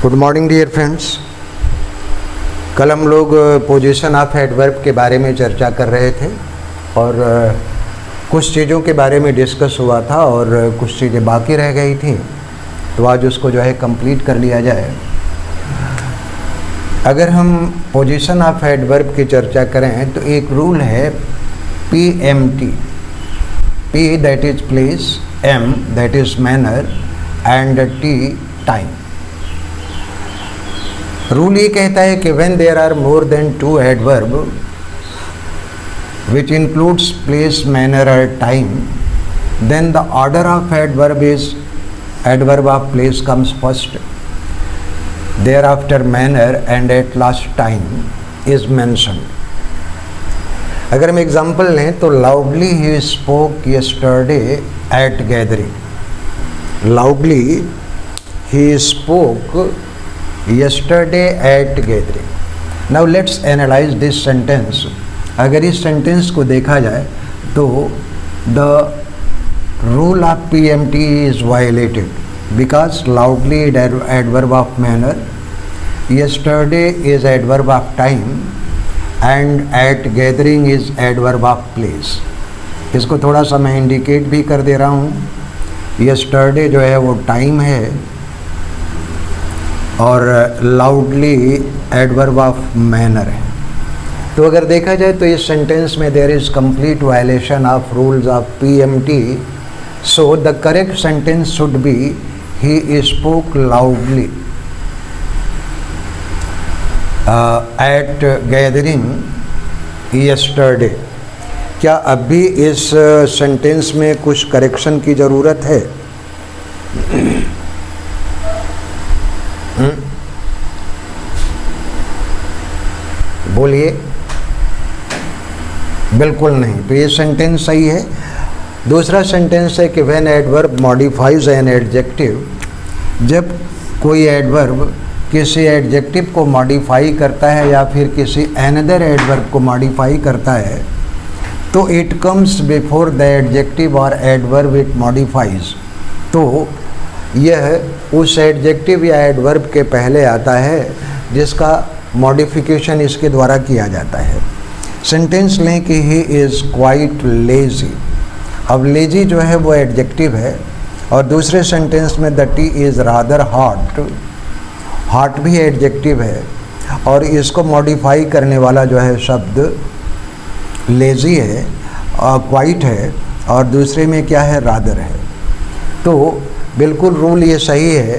Good morning dear friends. कल हम लोग पोजीशन ऑफ एडवर्ब के बारे में चर्चा कर रहे थे और कुछ चीज़ों के बारे में डिस्कस हुआ था और कुछ चीज़ें बाकी रह गई थी, तो आज उसको जो है कंप्लीट कर लिया जाए। अगर हम पोजीशन ऑफ एडवर्ब की चर्चा करें तो एक रूल है PMT, P that is place, M that is manner and T time. Rule ये कहता है कि when there are more than two adverb which includes place, manner or time, then the order of adverb is adverb of place comes first, thereafter manner and at last time is mentioned. अगर हम example लें तो loudly he spoke yesterday at gathering. Loudly he spoke yesterday at gathering. Now let's analyze this sentence. अगर इस sentence को देखा जाए तो the rule of PMT is violated because loudly is adverb of manner, yesterday is adverb of time and at gathering is adverb of place. इसको थोड़ा सा मैं इंडिकेट भी कर दे रहा हूँ। yesterday जो है वो टाइम है और लाउडली एडवर्ब ऑफ मैनर है। तो अगर देखा जाए तो इस सेंटेंस में there is complete violation of rules of PMT, so the correct sentence should be he spoke loudly at gathering yesterday. क्या अब भी इस सेंटेंस में कुछ करेक्शन की ज़रूरत है? बोलिए। बिल्कुल नहीं। तो ये सेंटेंस सही है। दूसरा सेंटेंस है कि when adverb modifies an adjective, जब कोई एडवर्ब किसी एडजेक्टिव को मॉडिफाई करता है या फिर किसी अनदर एडवर्ब को मॉडिफाई करता है तो it comes before the adjective और एडवर्ब इट मॉडिफाइज। तो यह उस एडजेक्टिव या एडवर्ब के पहले आता है जिसका मॉडिफिकेशन इसके द्वारा किया जाता है। सेंटेंस लें कि ही इज़ क्वाइट लेजी। अब लेजी जो है वो एडजेक्टिव है और दूसरे सेंटेंस में the T is rather hot, hot भी एडजेक्टिव है और इसको मॉडिफाई करने वाला जो है शब्द लेजी है और क्वाइट है और दूसरे में क्या है, रादर है। तो बिल्कुल रूल ये सही है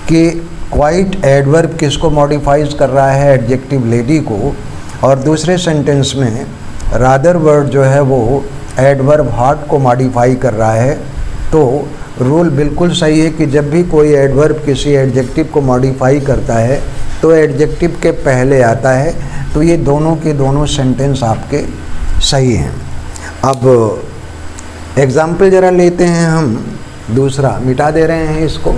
कि क्वाइट एडवर्ब किसको मॉडिफाइज कर रहा है, एडजेक्टिव लेडी को, और दूसरे सेंटेंस में रादर वर्ड जो है वो एडवर्ब हॉट को मॉडिफाई कर रहा है। तो रूल बिल्कुल सही है कि जब भी कोई एडवर्ब किसी एडजेक्टिव को मॉडिफाई करता है तो एडजेक्टिव के पहले आता है। तो ये दोनों के दोनों सेंटेंस आपके सही हैं। अब एग्जाम्पल ज़रा लेते हैं हम। दूसरा मिटा दे रहे हैं इसको।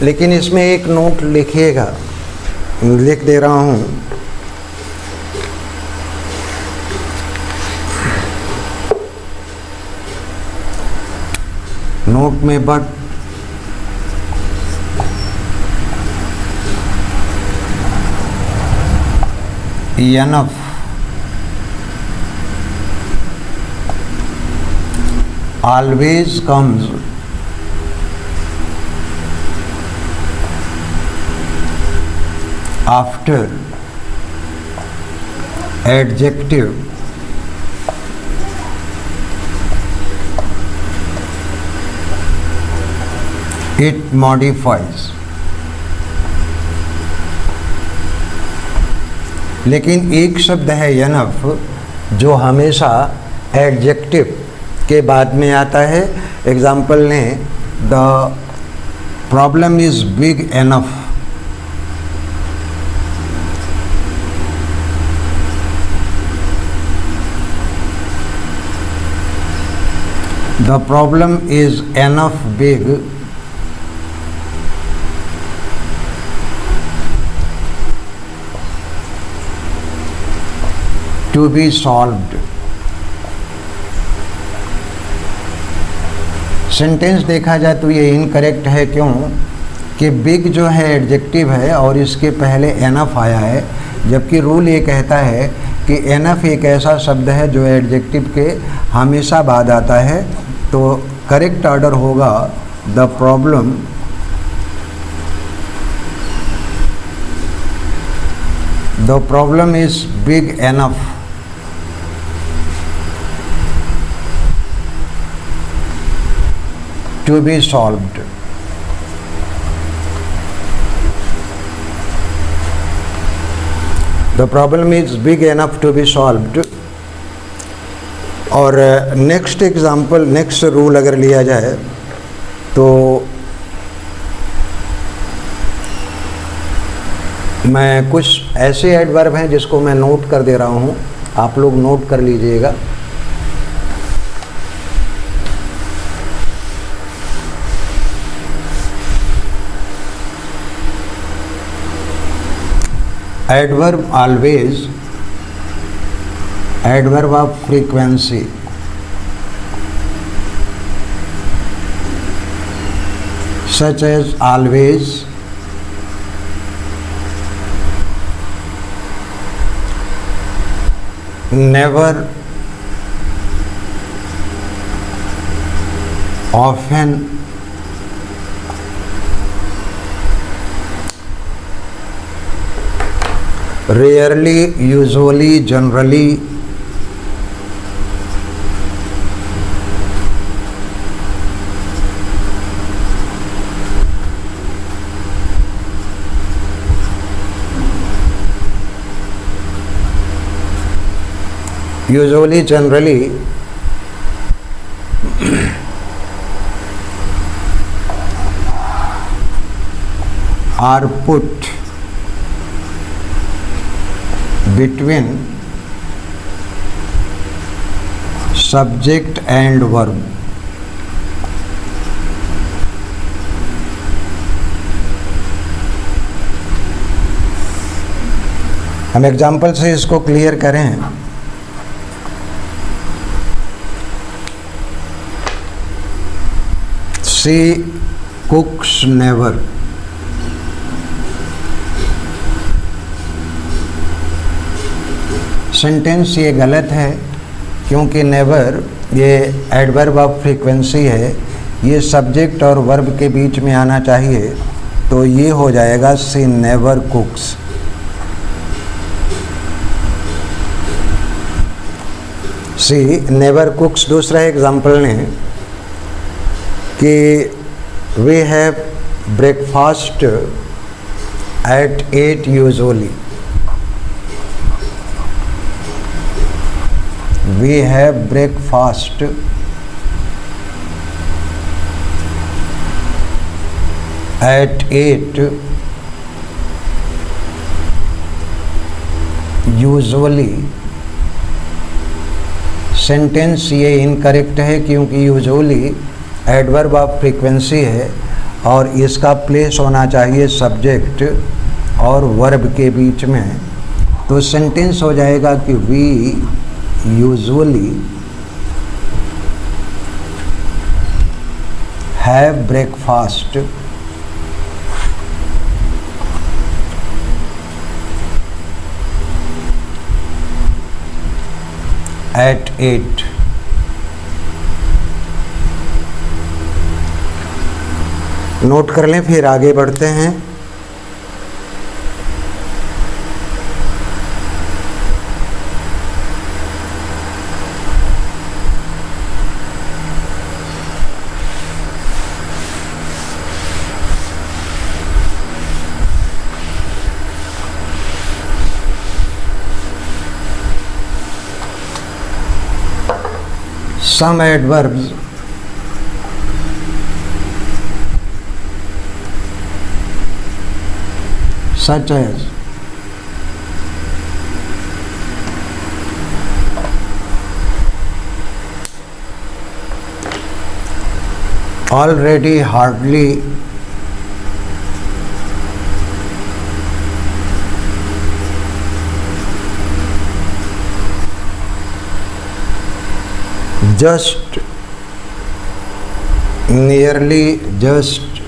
लेकिन इसमें एक नोट लिखिएगा, लिख दे रहा हूँ। नोट में but enough always comes after adjective it modifies। लेकिन एक शब्द है एनफ जो हमेशा एडजेक्टिव के बाद में आता है। एग्जाम्पल लें, the problem is big enough. The problem is enough big to be solved। Sentence देखा जाए तो ये इनकरेक्ट है, क्यों कि बिग जो है एडजेक्टिव है और इसके पहले एनफ आया है, जबकि रूल ये कहता है कि एनफ एक ऐसा शब्द है जो एडजेक्टिव के हमेशा बाद आता है। तो करेक्ट ऑर्डर होगा the problem is big enough to be solved। The problem is big enough to be solved। और नेक्स्ट एग्जाम्पल, नेक्स्ट रूल अगर लिया जाए तो मैं कुछ ऐसे एडवर्ब हैं जिसको मैं नोट कर दे रहा हूँ, आप लोग नोट कर लीजिएगा। Adverb always, adverb of frequency, such as always, never, often, rarely, usually, generally, usually, generally, are put between subject and verb। हम एग्जाम्पल से इसको क्लियर करें। She कुक्स never. सेंटेंस ये गलत है क्योंकि नेवर ये एडवर्ब ऑफ फ्रीक्वेंसी है, ये सब्जेक्ट और वर्ब के बीच में आना चाहिए, तो ये हो जाएगा she never cooks. She never cooks. दूसरा एग्जाम्पल लें कि we have breakfast at 8 usually. We have breakfast at 8 usually। Sentence ये इनकरेक्ट है क्योंकि यूजुअली एडवर्ब ऑफ फ्रीक्वेंसी है और इसका प्लेस होना चाहिए सब्जेक्ट और वर्ब के बीच में। तो सेंटेंस हो जाएगा कि we usually have breakfast at 8। Note कर लें, फिर आगे बढ़ते हैं। Some adverbs such as already, hardly, just, nearly, just,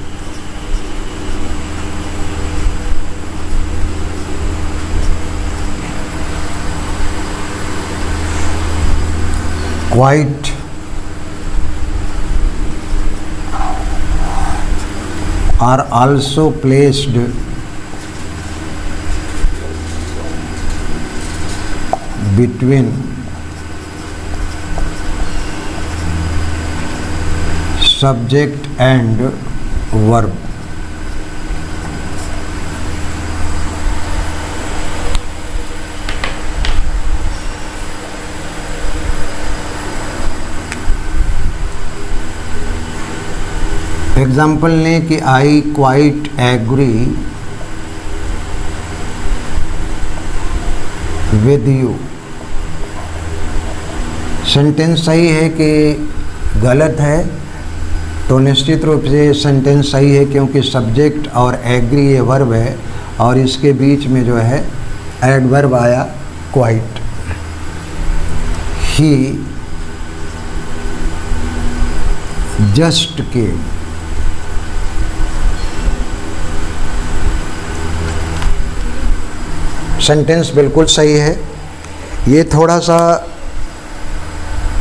quite, are also placed between subject and verb. Example लें कि I quite agree with you. Sentence सही है कि गलत है? तो निश्चित रूप से सेंटेंस सही है, क्योंकि सब्जेक्ट और एग्री ये वर्ब है और इसके बीच में जो है एडवर्ब आया क्वाइट। ही जस्ट केम। सेंटेंस बिल्कुल सही है। ये थोड़ा सा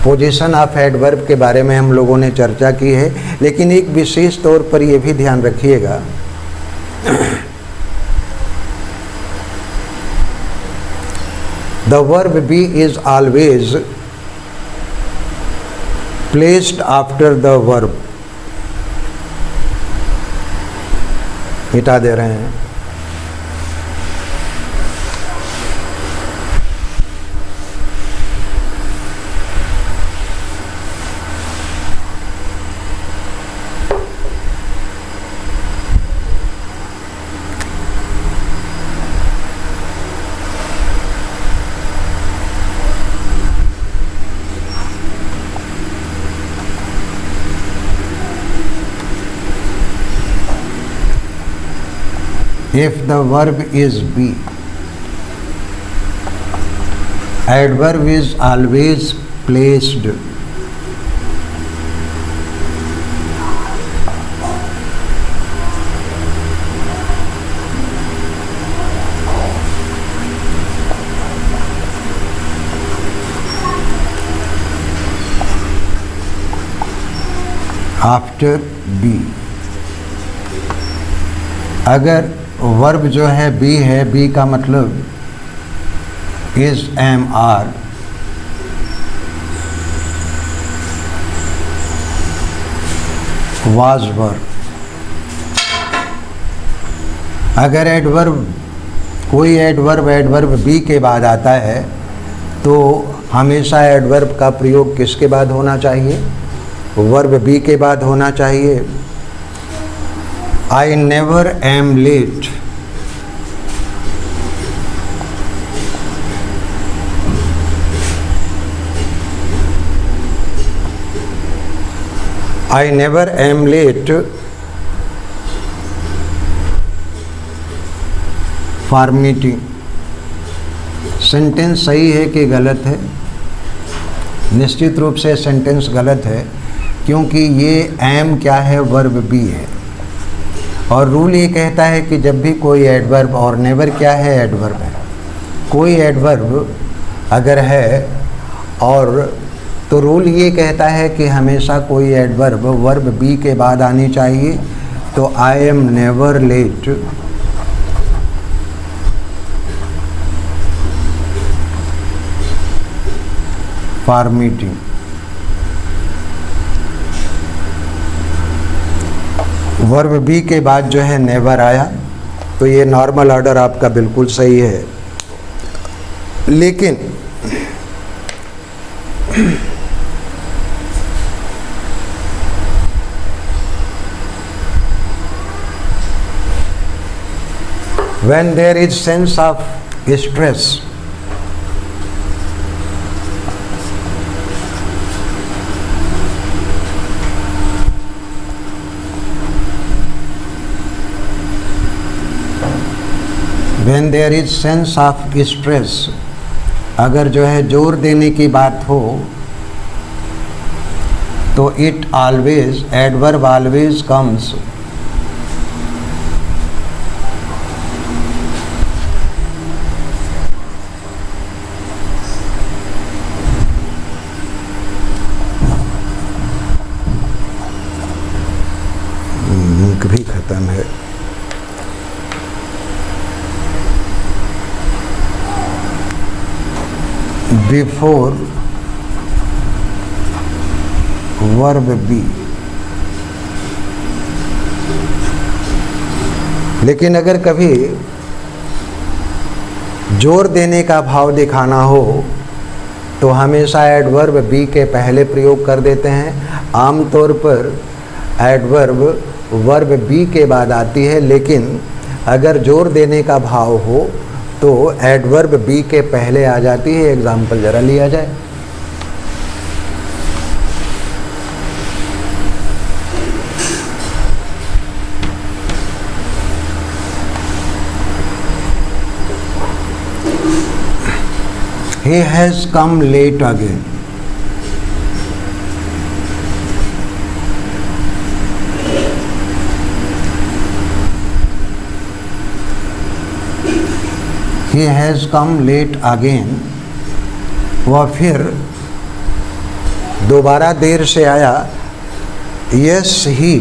पोजीशन ऑफ एडवर्ब के बारे में हम लोगों ने चर्चा की है, लेकिन एक विशेष तौर पर यह भी ध्यान रखिएगा the verb B is always placed after the verb. मिटा दे रहे हैं। If the verb is be, adverb is always placed after be। अगर वर्ब जो है बी है, बी का मतलब is am are, was verb. अगर एडवर्ब, कोई एडवर्ब बी के बाद आता है तो हमेशा एडवर्ब का प्रयोग किसके बाद होना चाहिए? वर्ब बी के बाद होना चाहिए। I never am late। I never am late for meeting। Sentence सही है कि गलत है? निश्चित रूप से सेंटेंस गलत है, क्योंकि ये एम क्या है? वर्ब बी है। और रूल ये कहता है कि जब भी कोई एडवर्ब, और नेवर क्या है? एडवर्ब है। कोई एडवर्ब अगर है और तो रूल ये कहता है कि हमेशा कोई एडवर्ब वर्ब बी के बाद आनी चाहिए। तो I am never late for meeting. Verb be के बाद जो है नेवर आया, तो ये नॉर्मल ऑर्डर आपका बिल्कुल सही है। लेकिन when there is sense of stress, when there is sense of stress, अगर जो है जोर देने की बात हो तो it always, adverb always comes भी खत्म है। Before verb B. लेकिन अगर कभी जोर देने का भाव दिखाना हो तो हमेशा एडवर्ब बी के पहले प्रयोग कर देते हैं। आमतौर पर एडवर्ब वर्ब बी के बाद आती है, लेकिन अगर जोर देने का भाव हो तो एडवर्ब बी के पहले आ जाती है। एग्जाम्पल जरा लिया जाए। He has come late again. He has come late again। वह फिर दोबारा देर से आया। Yes, he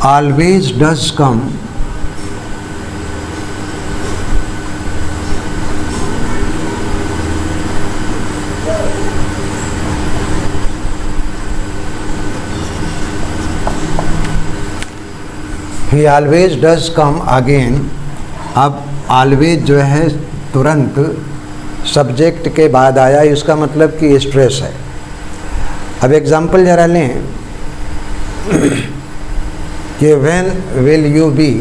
always does come he always does come again। अब always जो है तुरंत सब्जेक्ट के बाद आया, इसका मतलब कि स्ट्रेस है। अब एग्जाम्पल जरा लें कि when will you be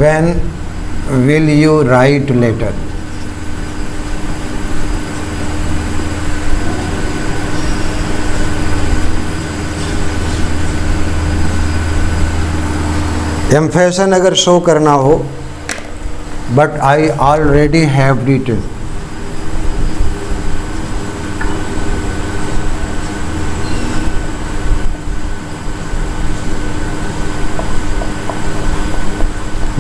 when will you write letter। एम्फेसन अगर शो करना हो, but I already have written.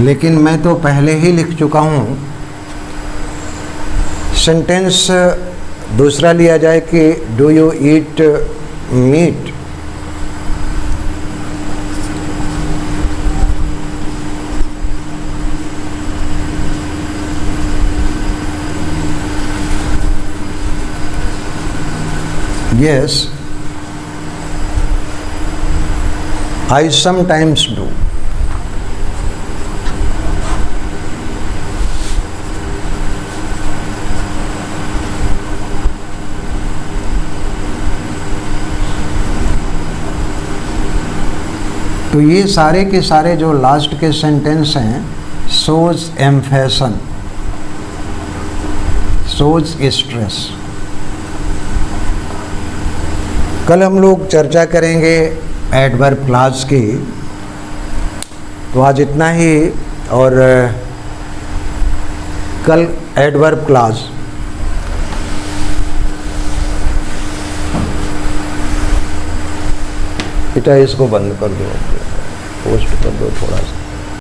लेकिन मैं तो पहले ही लिख चुका हूँ। सेंटेंस दूसरा लिया जाए कि do you eat meat. Yes, I sometimes do। तो ये सारे के सारे जो लास्ट के सेंटेंस हैं, shows emphasis, shows stress। कल हम लोग चर्चा करेंगे एडवर्ब क्लॉज की। तो आज इतना ही, और कल एडवर्ब क्लॉज। बेटा इसको बंद कर दो, पोस्ट कर दो थोड़ा सा।